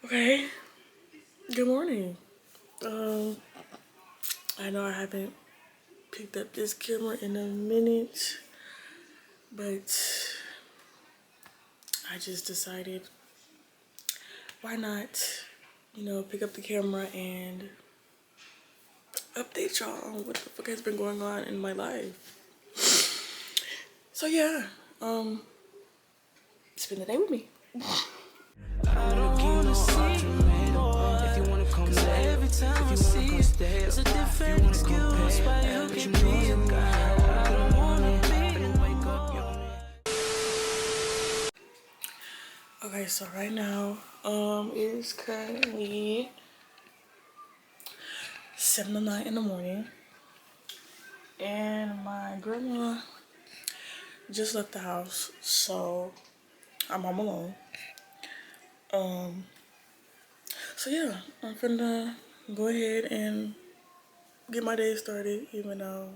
Okay, good morning. Um, I know I haven't picked up this camera in a minute, but I just decided why not, pick up the camera and update y'all on what the fuck has been going on in my life. So yeah, spend the day with me. I don't wanna see you more. If you wanna come, 'cause every time I see you, it's a different excuse why you can be a guy. I don't wanna be and wake up your man. Okay, so right now, it is currently 7:09 in the morning, and my grandma just left the house, so I'm home alone. So yeah, I'm finna go ahead and get my day started, even though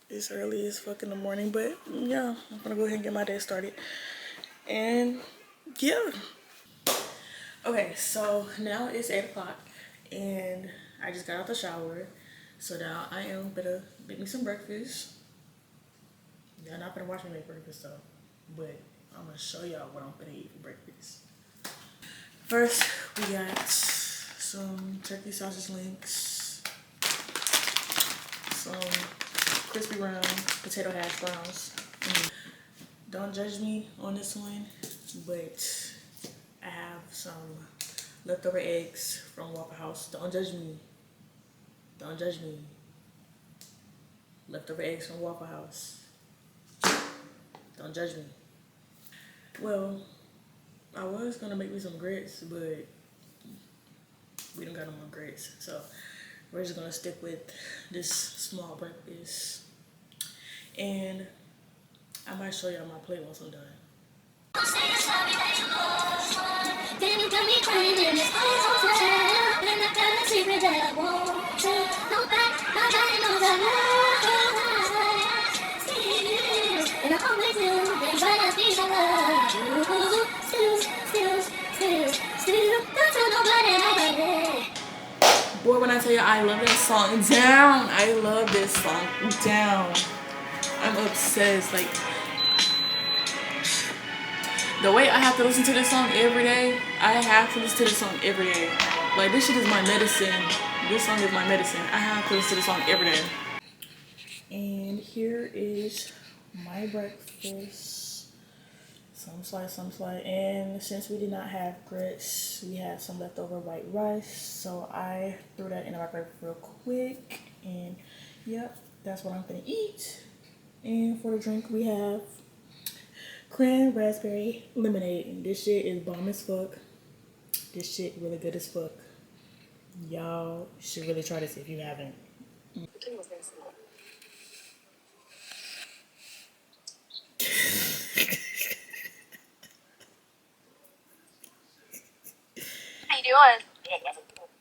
it's early as fuck in the morning. But yeah, I'm gonna go ahead and get my day started. And yeah. Okay, so now it's 8 o'clock and I just got out the shower. So now I am gonna make me some breakfast. Y'all not gonna watch me make breakfast though, but I'm gonna show y'all what I'm gonna eat for breakfast. First, we got some turkey sausage links, some crispy brown potato hash browns. Don't judge me on this one, but I have some leftover eggs from Waffle House. Don't judge me. Don't judge me. Leftover eggs from Waffle House. Don't judge me. Well, I was gonna make me some grits, but we don't got no more grits. So we're just gonna stick with this small breakfast. And I might show y'all my plate once I'm done. Boy, when I tell you I love this song down, I love this song down. I'm obsessed. Like, the way I have to listen to this song every day, I have to listen to this song every day. Like, this shit is my medicine. This song is my medicine. I have to listen to this song every day. And here is my breakfast. Some slice. And since we did not have grits, we had some leftover white rice. So I threw that in the microwave real quick. And yep, that's what I'm gonna eat. And for the drink, we have cran raspberry lemonade. And this shit is bomb as fuck. This shit really good as fuck. Y'all should really try this if you haven't. How you doing?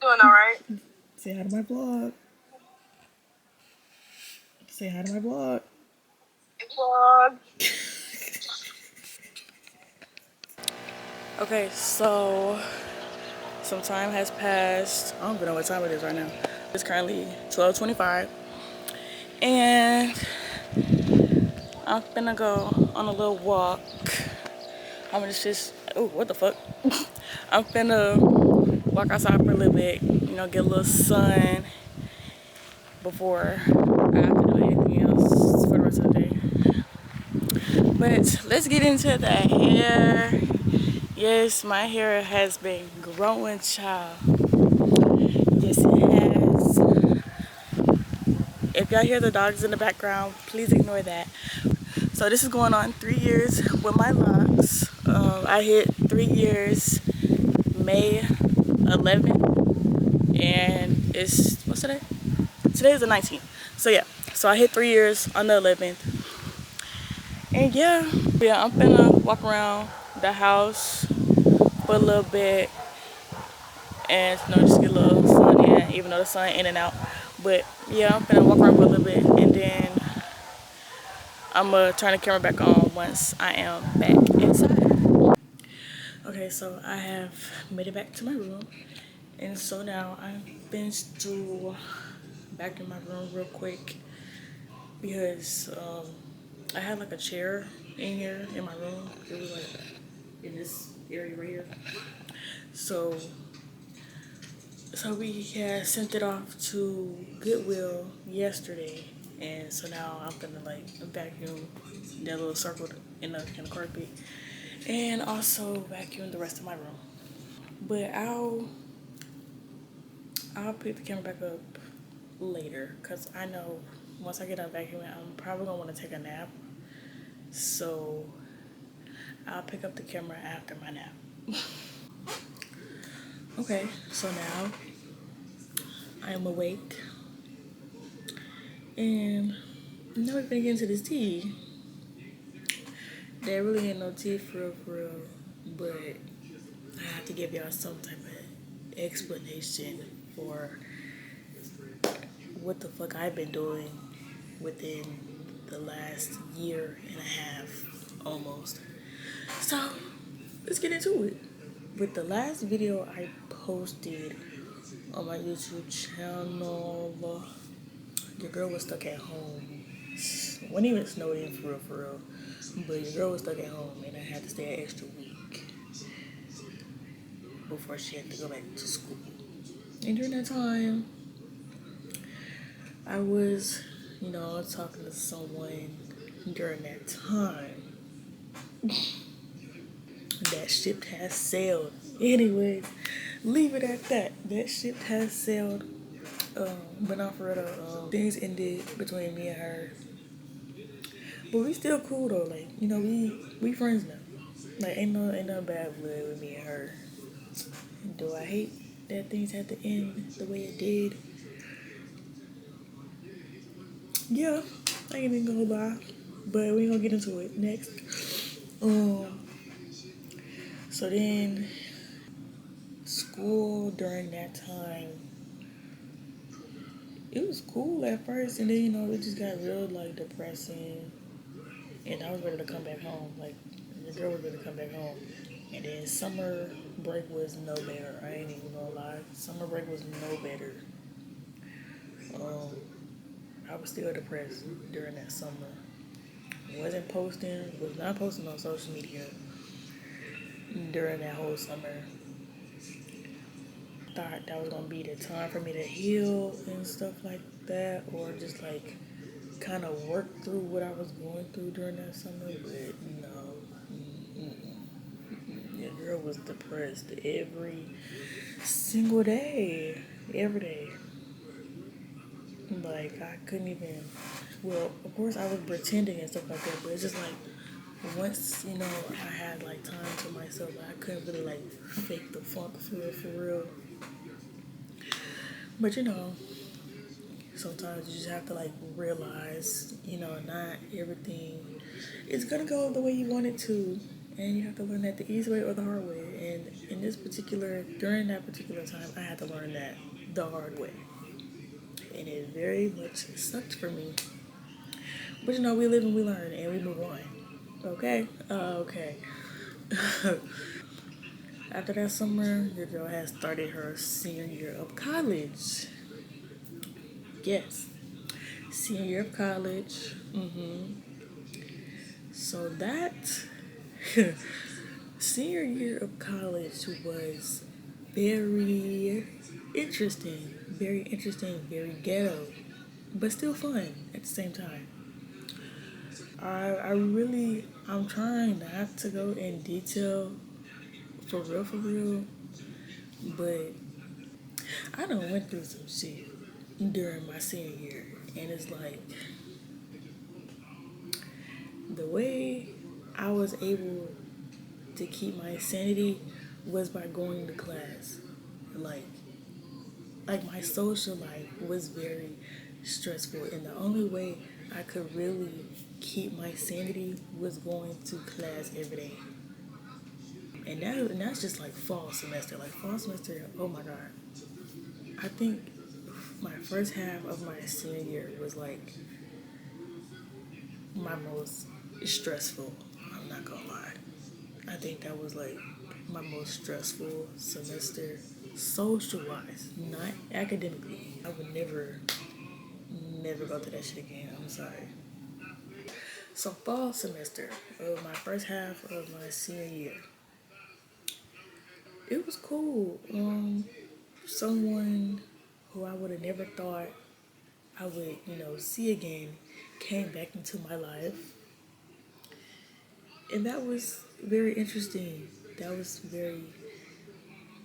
Doing all right. Say hi to my vlog. Say hi to my vlog. Vlog. Okay, so some time has passed. I don't even know what time it is right now. It's currently 12:25, and I'm finna go on a little walk. I'm gonna just oh, what the fuck? I'm finna walk outside for a little bit, get a little sun before I have to do anything else for the rest of the day. But let's get into the hair. Yes, my hair has been growing, child. Yes, it has. If y'all hear the dogs in the background, please ignore that. So this is going on 3 years with my locks. I hit 3 years May 11th, and what's today? Today is the 19th. So yeah, so I hit 3 years on the 11th. And yeah, I'm finna walk around the house for a little bit and just get a little sun in, even though the sun in and out. But yeah, I'm finna walk around for a little bit, and then I'm gonna turn the camera back on once I am back inside. Okay, Okay, so I have made it back to my room, and so now I'm finished to back in my room real quick because I had like a chair in here in my room. It was like in this area right here. So we had sent it off to Goodwill yesterday, and so now I'm gonna like vacuum that little circle in the carpet, and also vacuum the rest of my room. But I'll pick the camera back up later because I know once I get done vacuuming, I'm probably gonna want to take a nap. So I'll pick up the camera after my nap. Okay, so now I am awake, and now we're gonna get into this tea. There really ain't no tea for real, but I have to give y'all some type of explanation for what the fuck I've been doing within the last year and a half almost. So let's get into it. With the last video I posted on my YouTube channel, your girl was stuck at home. Wasn't even snowed in for real. But your girl was stuck at home and I had to stay an extra week before she had to go back to school. And during that time, I was, talking to someone during that time. That ship has sailed. Anyways, leave it at that. That ship has sailed. But not for real. Things ended between me and her. But we still cool though. Like, we friends now. Like, ain't no bad blood with me and her. Do I hate that things had to end the way it did? Yeah, I ain't even gonna lie. But we gonna get into it next. So then school during that time, it was cool at first, and then it just got real like depressing, and I was ready to come back home. Like the girl was ready to come back home, and then summer break was no better. I ain't even gonna lie, summer break was no better. I was still depressed during that summer. Was not posting on social media during that whole summer. Thought that was gonna be the time for me to heal and stuff like that, or just like kind of work through what I was going through during that summer. But no, your girl was depressed every single day, every day. Like I couldn't even. Well, of course I was pretending and stuff like that, but it's just like once I had like time to myself, I couldn't really like fake the funk for real. But sometimes you just have to like realize, not everything is gonna go the way you want it to, and you have to learn that the easy way or the hard way. And during that particular time, I had to learn that the hard way, and it very much sucked for me. But we live and we learn, and we move on. Okay, okay. After that summer, your girl has started her senior year of college. Yes, senior year of college. So that senior year of college was very interesting, very ghetto, but still fun at the same time. I'm trying not to go in detail for real, but I done went through some shit during my senior year, and it's like the way I was able to keep my sanity was by going to class. Like my social life was very stressful, and the only way I could really keep my sanity was going to class every day. And that's just like fall semester. Like fall semester, oh my god. I think my first half of my senior year was like my most stressful. I'm not gonna lie. I think that was like my most stressful semester, social wise, not academically. I would never go through that shit again. I'm sorry. So fall semester of my first half of my senior year, it was cool. Someone who I would have never thought I would, see again, came back into my life, and that was very interesting. That was very,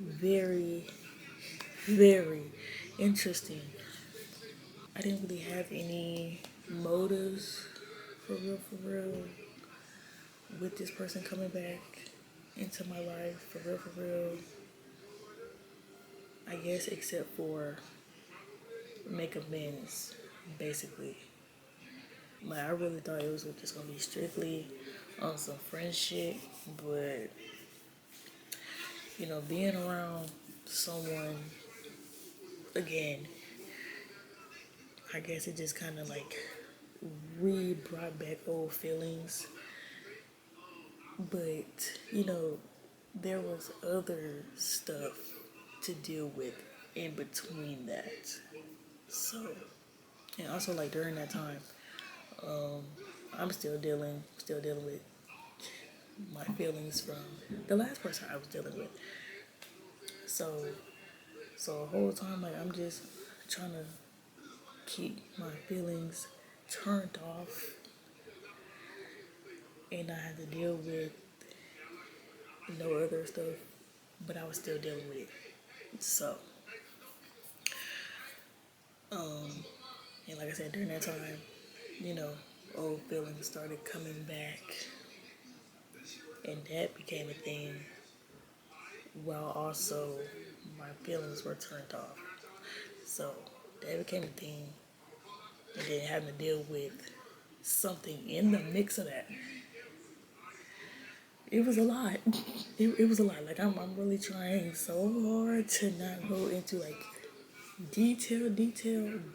very, very interesting. I didn't really have any motives for real, with this person coming back into my life, for real. I guess except for make amends, basically. Like, I really thought it was just gonna be strictly on some friendship, but being around someone again, I guess it just kind of like brought back old feelings. But there was other stuff to deal with in between that. So, and also like during that time, I'm still dealing with my feelings from the last person I was dealing with. So, so the whole time, like, I'm just trying to keep my feelings turned off, and I had to deal with no other stuff, but I was still dealing with it. So, and like I said, during that time, you know, old feelings started coming back, and that became a thing, while also my feelings were turned off. So that became a thing, and then having to deal with something in the mix of that. It was a lot. It was a lot. Like, I'm really trying so hard to not go into like detail,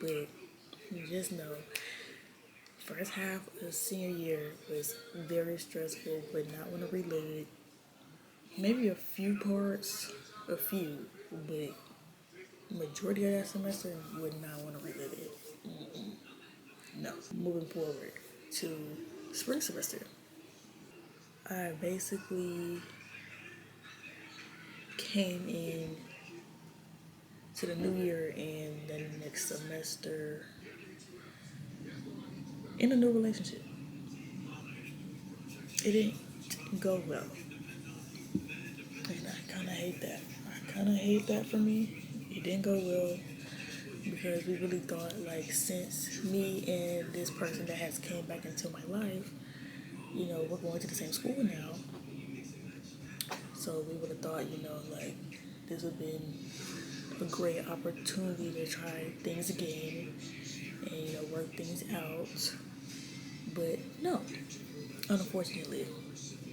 but you just know first half of senior year was very stressful, but not want to relive it. Maybe a few parts, a few, but majority of that semester would not want to relive it. No. Moving forward to spring semester, I basically came in to the new year and the next semester in a new relationship. It didn't go well. And I kind of hate that. I kind of hate that for me. It didn't go well because we really thought, like, since me and this person that has came back into my life, we're going to the same school now. So we would have thought, like, this would have been a great opportunity to try things again and, work things out. But no, unfortunately,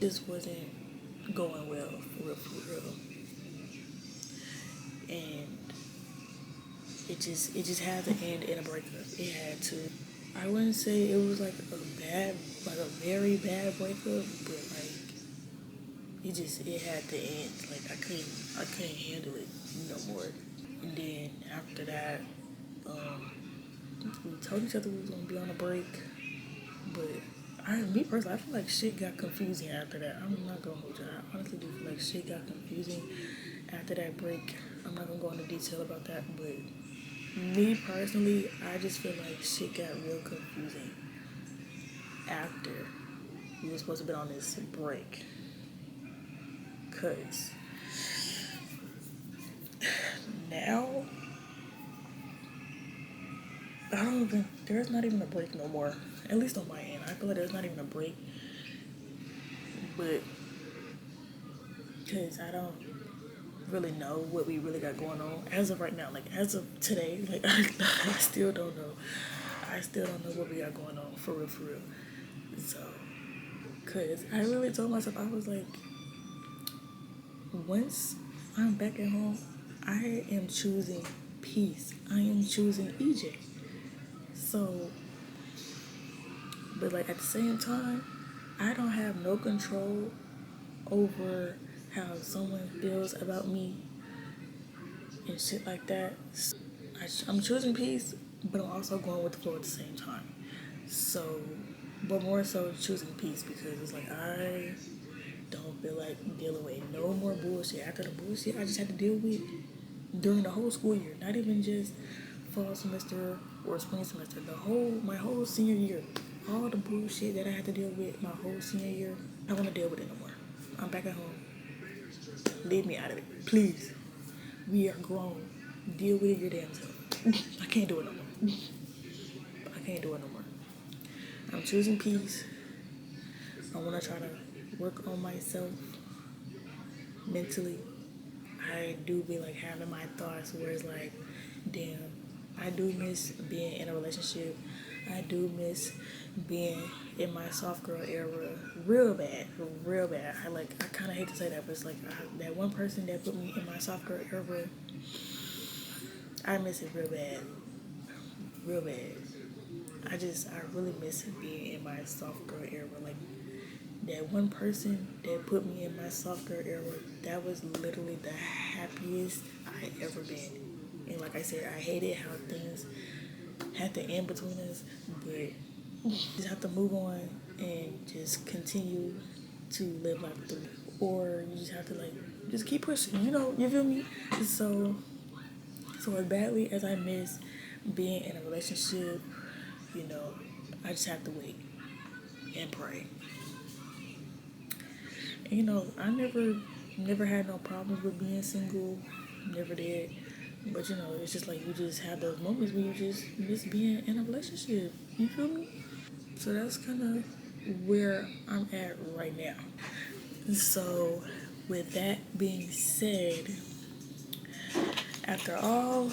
this wasn't going well, for real. And it just had to end in a breakup. It had to. I wouldn't say it was like a very bad breakup, but like it had to end. Like, I couldn't handle it no more. And then after that, we told each other we was gonna be on a break, but me personally, I feel like shit got confusing after that. I'm not gonna hold you. I honestly do feel like shit got confusing after that break. I'm not gonna go into detail about that, but me personally, I just feel like shit got real confusing after we were supposed to be on this break. Cause now I don't even. There's not even a break no more. At least on my end, I feel like there's not even a break. But because I don't really know what we really got going on as of right now. Like, as of today, like, I still don't know. I still don't know what we got going on for real, for real. So, cause I really told myself, I was like, once I'm back at home, I am choosing peace. I am choosing EJ. So, but like at the same time, I don't have no control over how someone feels about me and shit like that. I'm choosing peace, but I'm also going with the flow at the same time. So, but more so choosing peace because it's like I don't feel like dealing with no more bullshit. After the bullshit I just had to deal with during the whole school year, not even just fall semester or spring semester, my whole senior year, all the bullshit that I had to deal with my whole senior year, I don't want to deal with it no more. I'm back at home. Leave me out of it, please. We are grown. Deal with it your damn self. I can't do it no more. I can't do it no more. I'm choosing peace. I want to try to work on myself mentally. I do be like having my thoughts where it's like, damn, I do miss being in a relationship. I do miss being in my soft girl era real bad, real bad. I kind of hate to say that, but it's like that one person that put me in my soft girl era, I miss it real bad, real bad. I really miss being in my soft girl era. Like that one person that put me in my soft girl era, that was literally the happiest I ever been. And like I said, I hated how things had to end between us, but just have to move on and just continue to live life through. Or you just have to like just keep pushing, you feel me? So as badly as I miss being in a relationship, you know, I just have to wait and pray. And, I never had no problems with being single, never did. But it's just like you just have those moments where you just miss being in a relationship. You feel me? So that's kind of where I'm at right now. So, with that being said, after all,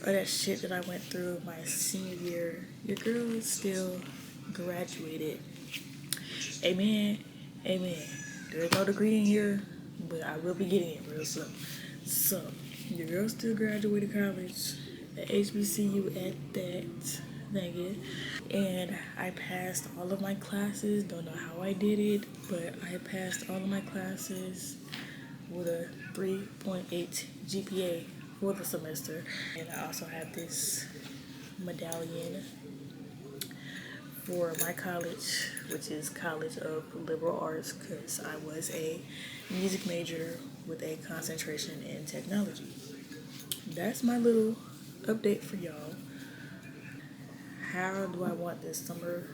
of that shit that I went through my senior year, your girl still graduated. Amen. Amen. There's no degree in here, but I will be getting it real soon. So, your girl still graduated college at HBCU at that. Thank you. And I passed all of my classes. Don't know how I did it, but I passed all of my classes with a 3.8 GPA for the semester. And I also have this medallion for my college, which is College of Liberal Arts, because I was a music major with a concentration in technology. That's my little update for y'all. How do I want this summer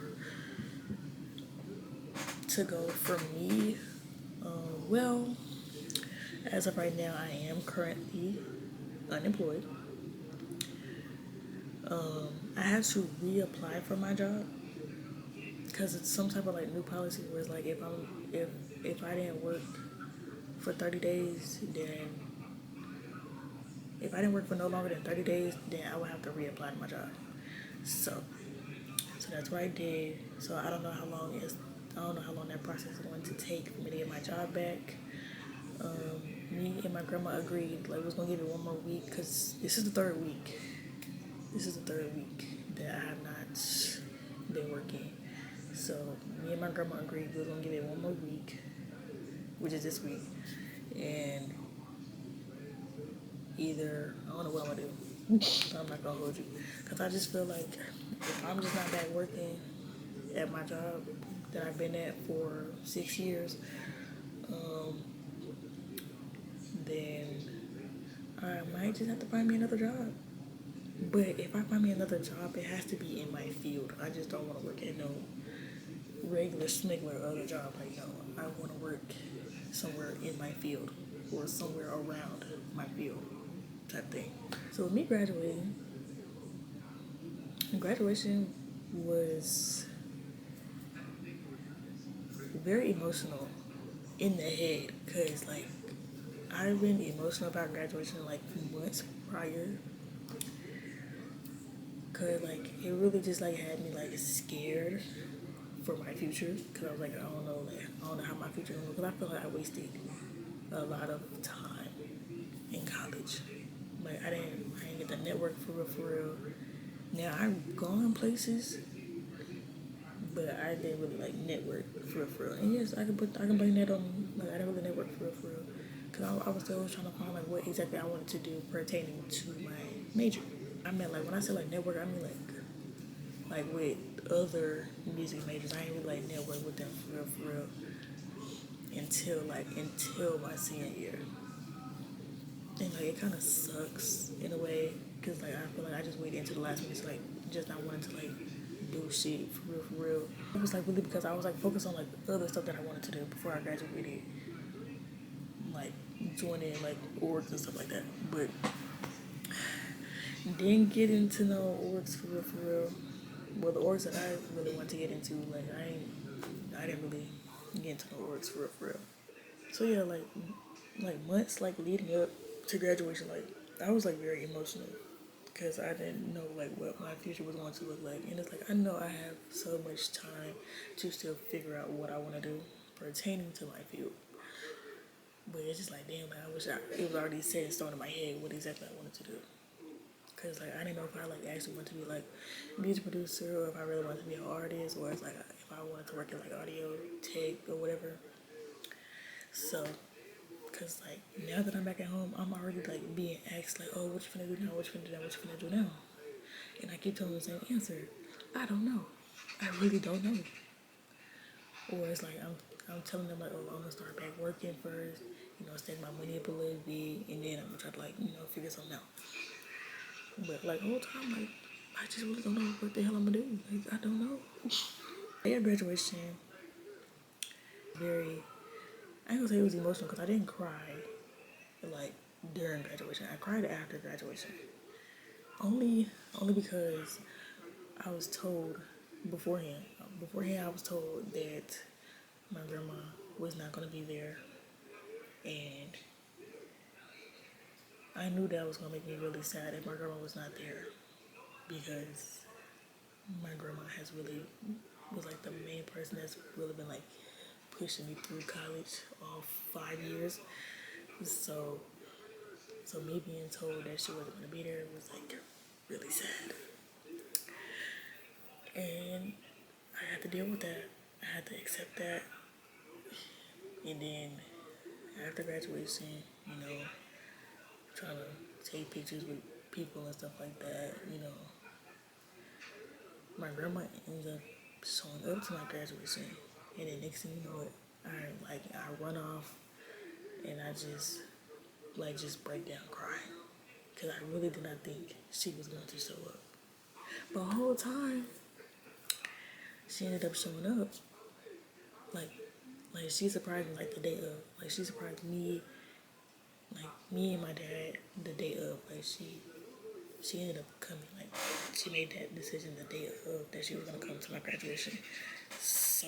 to go for me? Well, as of right now, I am currently unemployed. I have to reapply for my job because it's some type of like new policy where it's like if I didn't work for 30 days, then if I didn't work for no longer than 30 days, then I would have to reapply to my job. So that's what I did. So I don't know how long that process is going to take for me to get my job back. Me and my grandma agreed like we was gonna give it one more week because this is the third week. This is the third week that I have not been working. So me and my grandma agreed we was gonna give it one more week, which is this week, and either I don't know what I'm gonna do. I'm not gonna hold you because I just feel like if I'm just not back working at my job that I've been at for 6 years, then I might just have to find me another job. But if I find me another job, it has to be in my field. I just don't want to work at no regular smuggler other job. Like, no, I want to work somewhere in my field or somewhere around my field type thing. So with me graduation was very emotional in the head because, like, I've been emotional about graduation, like, months prior. Cause like it really just like had me like scared for my future. Cause I was like I don't know how my future gonna look. Cause I feel like I wasted a lot of time in college. Like I didn't get the network for real. Now I've gone places, but I didn't really like network For real. And yes, I can blame that on like I didn't really network for real. Cause I was still trying to find like what exactly I wanted to do pertaining to my major. I meant like when I say like network, I mean like with other music majors. I ain't really like network with them for real until my senior year. And like it kind of sucks in a way because like I feel like I just waited until the last minute to like just not wanting to like do shit for real. It was like really because I was like focused on like other stuff that I wanted to do before I graduated, like joining like orgs and stuff like that. But didn't get into no orgs for real for real. Well, the orgs that I really wanted to get into, like I didn't really get into no orgs for real for real. So yeah, like months like leading up to graduation, like I was like very emotional because I didn't know like what my future was going to look like, and it's like I know I have so much time to still figure out what I want to do pertaining to my field. But it's just like damn, like, I wish it was already set in stone in my head what exactly I wanted to do. Cause like I didn't know if I like actually want to be like a music producer or if I really wanted to be an artist or it's like if I wanted to work in like audio tech or whatever. So cause like now that I'm back at home, I'm already like being asked like, oh, what you finna do now? What you finna do now? What you finna do now? And I keep telling the same answer. I don't know. I really don't know. Or it's like I'm telling them like, oh, I'm gonna start back working first. You know, stack my money up a little bit, and then I'm gonna try to like figure something out. But like the whole time, like I just really don't know what the hell I'm gonna do. Like I don't know. At graduation, very I ain't gonna say it was emotional because I didn't cry like during graduation. I cried after graduation. Only because I was told beforehand. Beforehand, I was told that my grandma was not gonna be there, and I knew that was gonna make me really sad if my grandma was not there because my grandma has really was like the main person that's really been like pushing me through college all 5 years. So so me being told that she wasn't gonna be there was like really sad. And I had to deal with that. I had to accept that. And then after graduation, trying to take pictures with people and stuff like that, my grandma ends up showing up to my graduation. And then next thing you know, I run off and I just break down crying. Because I really did not think she was going to show up. But the whole time, she ended up showing up. Like, like she surprised me like the day of. Like she surprised me, like me and my dad the day of. Like she ended up coming. Like she made that decision the day of that she was gonna come to my graduation. So,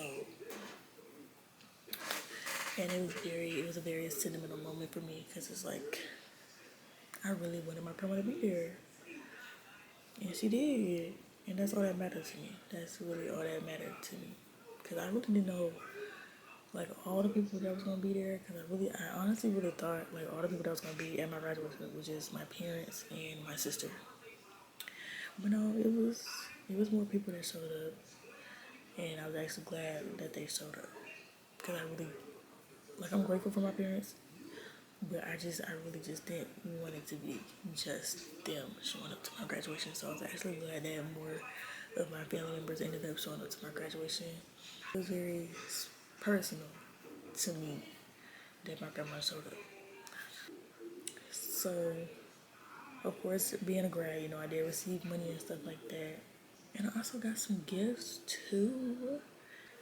and it was a very sentimental moment for me because it's like I really wanted my grandma to be there, and she did, and that's all that mattered to me. That's really all that mattered to me because I really didn't know like all the people that was gonna be there because I honestly really thought like all the people that was gonna be at my graduation was just my parents and my sister. But no, it was more people that showed up, and I was actually glad that they showed up because I really like I'm grateful for my parents, but I really just didn't want it to be just them showing up to my graduation. So I was actually glad that more of my family members ended up showing up to my graduation. It was very personal to me that my grandma showed up. So, of course, being a grad, I did receive money and stuff like that. And I also got some gifts too.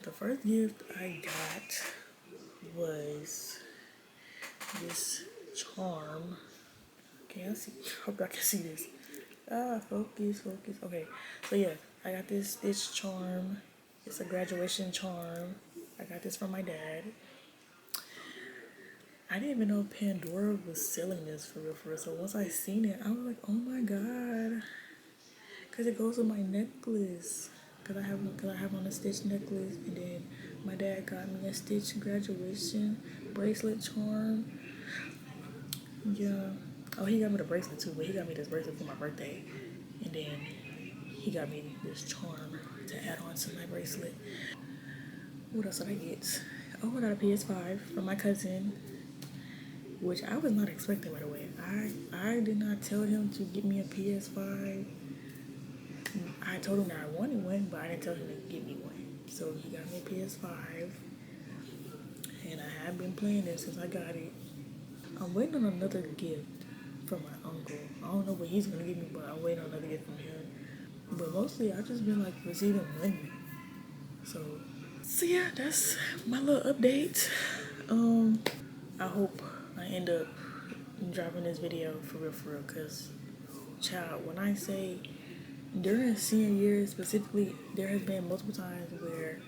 The first gift I got was this charm. Can I see? Hope I can see this. Focus, focus. Okay, so yeah, I got this charm. It's a graduation charm. I got this from my dad. I didn't even know Pandora was selling this for real, for real. So once I seen it, I was like, oh my god, cause it goes with my necklace. Cause I have on a Stitch necklace, and then my dad got me a Stitch graduation bracelet charm. Yeah. Oh, he got me the bracelet too, but he got me this bracelet for my birthday, and then he got me this charm to add on to my bracelet. What else did I get? Oh, I got a PS5 from my cousin, which I was not expecting, by the way. I did not tell him to get me a PS5. I told him that I wanted one, but I didn't tell him to get me one. So he got me a PS5, and I have been playing it since I got it. I'm waiting on another gift from my uncle. I don't know what he's gonna give me, but I'm waiting on another gift from him. But mostly, I've just been like receiving money. So yeah, that's my little update. I hope I end up dropping this video for real, cause child, when I say during senior year specifically, there has been multiple times where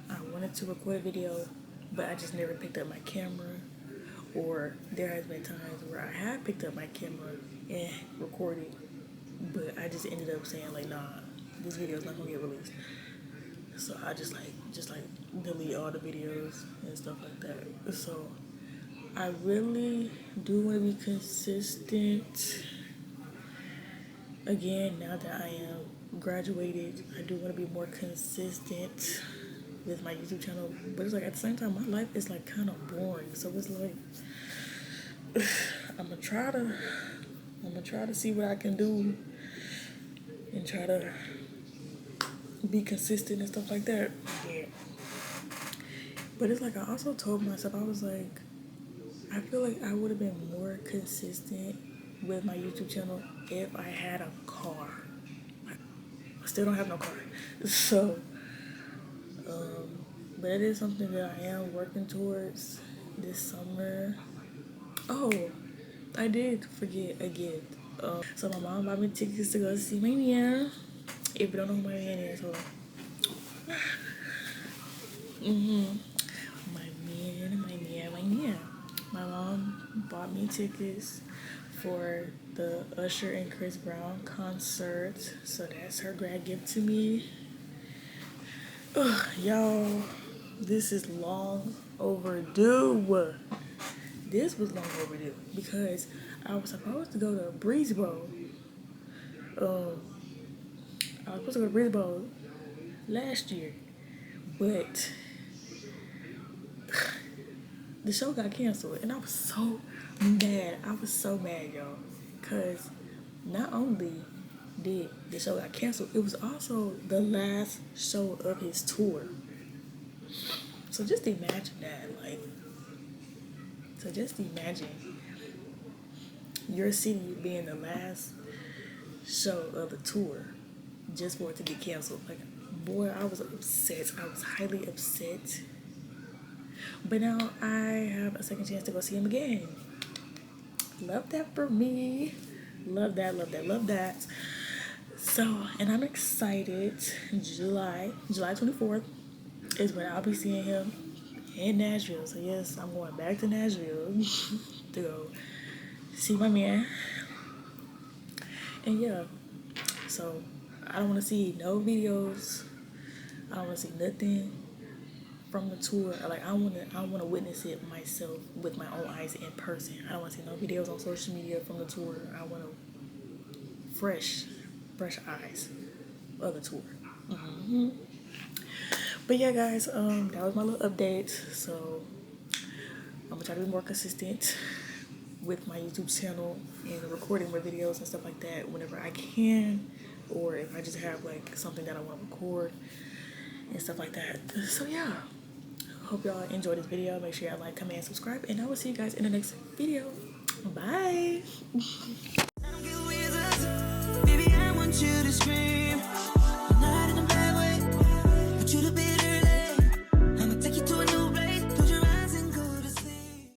I wanted to record a video, but I just never picked up my camera. Or there has been times where I have picked up my camera and recorded, but I just ended up saying like, nah, this video is not gonna get released. So I just delete all the videos and stuff like that. So I really do want to be consistent. Again, now that I am graduated, I do want to be more consistent with my YouTube channel. But it's like at the same time, my life is like kind of boring. So it's like I'm gonna try to see what I can do and try to be consistent and stuff like that. Yeah. But it's like I also told myself, I was like, I feel like I would have been more consistent with my YouTube channel if I had a car. I still don't have no car. So, but it is something that I am working towards this summer. Oh, I did forget a gift. So my mom bought me tickets to go see my man. If you don't know who my man is, hold on. My man. My mom bought me tickets for the Usher and Chris Brown concert. So that's her grad gift to me. Ugh, y'all, this is long overdue. This was long overdue because I was supposed to go to Breezeboro. I was supposed to go to Breezeboro last year, but the show got canceled, and I was so mad. Y'all, because not only did the show got canceled, it was also the last show of his tour. So just imagine that, like, your city being the last show of the tour just for it to get canceled. Like, boy, I was upset. I was highly upset. But now I have a second chance to go see him again. Love that for me. Love that. So, and I'm excited. July 24th is when I'll be seeing him in Nashville. So yes, I'm going back to Nashville to go see my man. And yeah, so I don't want to see no videos. I don't want to see nothing from the tour. Like, I want to witness it myself with my own eyes in person. I don't want to see no videos on social media from the tour. I want to fresh eyes of the tour. But yeah, guys, that was my little update. So I'm gonna try to be more consistent with my YouTube channel and recording more videos and stuff like that whenever I can, or if I just have like something that I want to record and stuff like that. So yeah, hope y'all enjoyed this video. Make sure y'all like, comment, and subscribe, and I will see you guys in the next video. Bye.